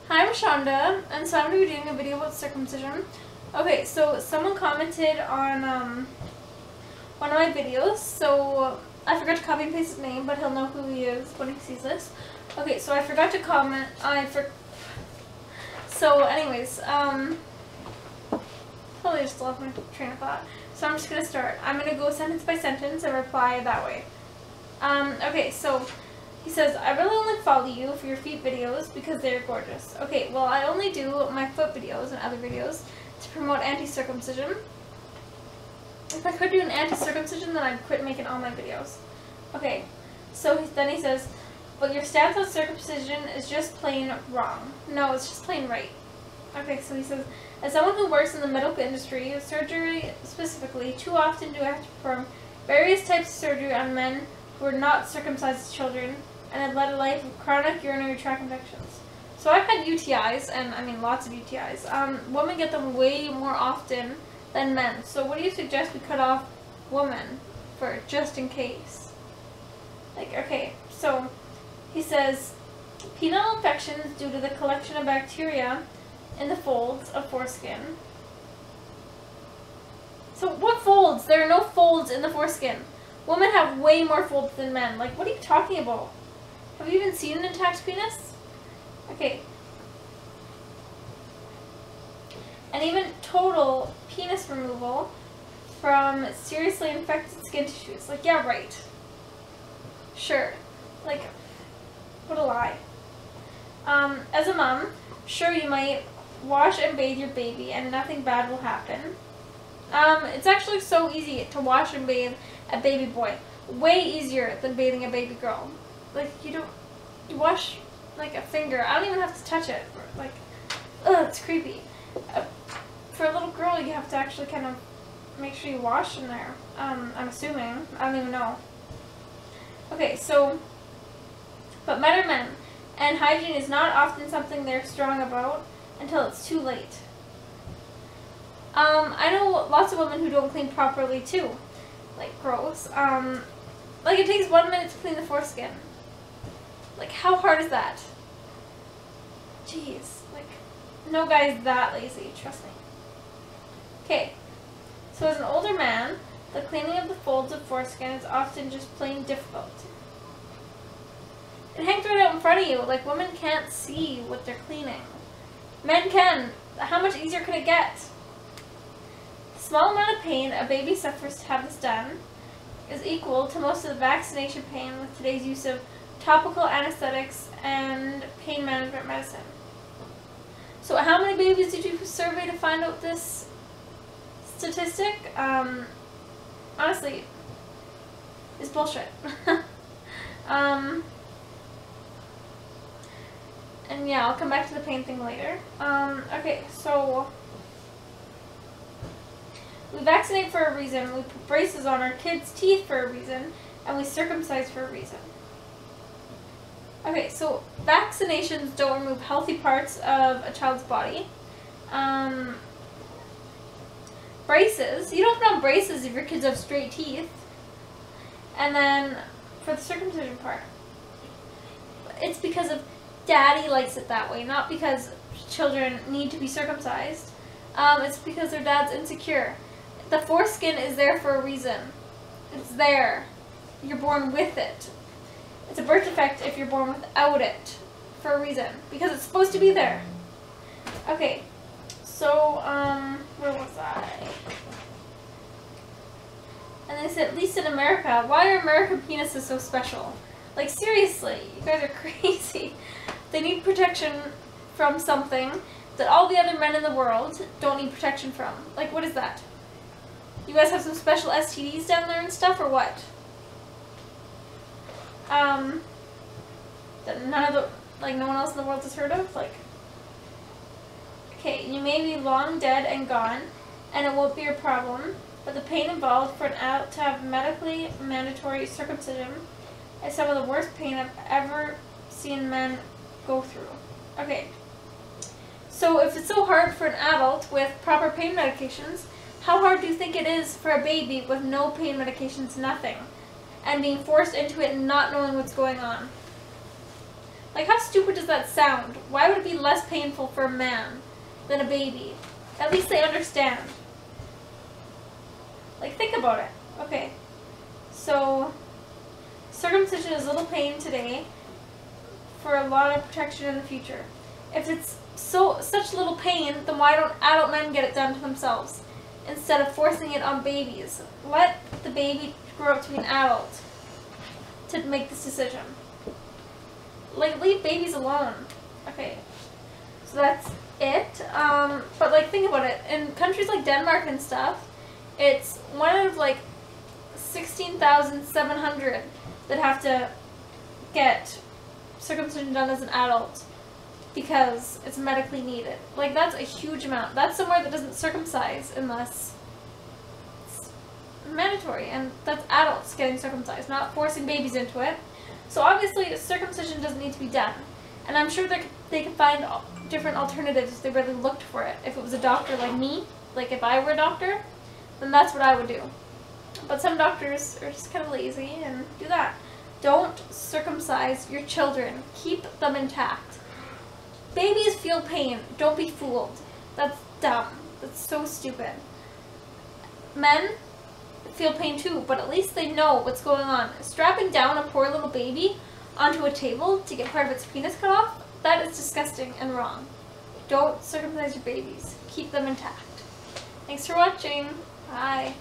Hi, I'm Shonda, and so I'm going to be doing a video about circumcision. Okay, so someone commented on one of my videos, so I forgot to copy and paste his name, but he'll know who he is when he sees this. Okay, so I forgot to comment, so anyways, probably just lost my train of thought. So I'm just going to start. I'm going to go sentence by sentence and reply that way. Okay, so he says, I really only follow you for your feet videos because they're gorgeous. Okay, well, I only do my foot videos and other videos to promote anti-circumcision. If I could do an anti-circumcision, then I'd quit making all my videos. Okay, so then he says, but your stance on circumcision is just plain wrong. No, it's just plain right. Okay, so he says, as someone who works in the medical industry, surgery specifically, too often do I have to perform various types of surgery on men who are not circumcised children and have led a life of chronic urinary tract infections. So I've had UTIs, and I mean lots of UTIs. Women get them way more often than men. So what do you suggest we cut off women for, just in case? Like, okay, so he says, penile infections due to the collection of bacteria in the folds of foreskin. So what folds? There are no folds in the foreskin. Women have way more folds than men. Like, what are you talking about? Have you even seen an intact penis? Okay. And even total penis removal from seriously infected skin tissues. Like, yeah, right. Sure. Like, what a lie. As a mom, sure, you might wash and bathe your baby and nothing bad will happen. It's actually so easy to wash and bathe a baby boy. Way easier than bathing a baby girl. Like, you wash, like, a finger. I don't even have to touch it. Like, ugh, it's creepy. For a little girl, you have to actually kind of make sure you wash in there. I'm assuming. I don't even know. Okay, so, but men are men, and hygiene is not often something they're strong about until it's too late. I know lots of women who don't clean properly too. Like, gross. Like, it takes 1 minute to clean the foreskin. Like, how hard is that? Jeez. Like, no guy is that lazy, trust me. Okay. So as an older man, the cleaning of the folds of foreskin is often just plain difficult. It hangs right out in front of you. Like, women can't see what they're cleaning. Men can. How much easier could it get? The small amount of pain a baby suffers to have this done is equal to most of the vaccination pain with today's use of topical anesthetics and pain management medicine. So how many babies did you survey to find out this statistic? Honestly, it's bullshit. And yeah, I'll come back to the pain thing later. Okay, so we vaccinate for a reason, we put braces on our kids' teeth for a reason, and we circumcise for a reason. Okay, so vaccinations don't remove healthy parts of a child's body. Braces, you don't put on braces if your kids have straight teeth. And then for the circumcision part, it's because of daddy likes it that way, not because children need to be circumcised. It's because their dad's insecure. The foreskin is there for a reason. It's there. You're born with it. It's a birth defect if you're born without it for a reason, because it's supposed to be there. Okay, so, where was I? And they said, at least in America, why are American penises so special? Like, seriously, you guys are crazy. They need protection from something that all the other men in the world don't need protection from. Like, what is that? You guys have some special STDs down there and stuff, or what? That none of the, like, no one else in the world has heard of? Like, okay, you may be long dead and gone, and it won't be a problem, but the pain involved for an adult to have medically mandatory circumcision is some of the worst pain I've ever seen men go through. Okay, so if it's so hard for an adult with proper pain medications, how hard do you think it is for a baby with no pain medications, nothing, and being forced into it and not knowing what's going on? Like, how stupid does that sound? Why would it be less painful for a man than a baby? At least they understand. Like, think about it. Okay. So, circumcision is a little pain today for a lot of protection in the future. If it's such little pain, then why don't adult men get it done to themselves instead of forcing it on babies? Let the baby grow up to be an adult to make this decision. Like, leave babies alone. Okay, so that's it. But like, think about it. In countries like Denmark and stuff, it's one out of like 16,700 that have to get circumcision done as an adult because it's medically needed. Like, that's a huge amount. That's somewhere that doesn't circumcise unless it's mandatory, and that's adults getting circumcised, not forcing babies into it. So obviously circumcision doesn't need to be done, and I'm sure they could find different alternatives if they really looked for it. If it was a doctor like me, like if I were a doctor, then that's what I would do. But some doctors are just kind of lazy and do that. Don't circumcise your children. Keep them intact. Babies feel pain. Don't be fooled. That's dumb. That's so stupid. Men feel pain too, but at least they know what's going on. Strapping down a poor little baby onto a table to get part of its penis cut off, that is disgusting and wrong. Don't circumcise your babies. Keep them intact. Thanks for watching. Bye.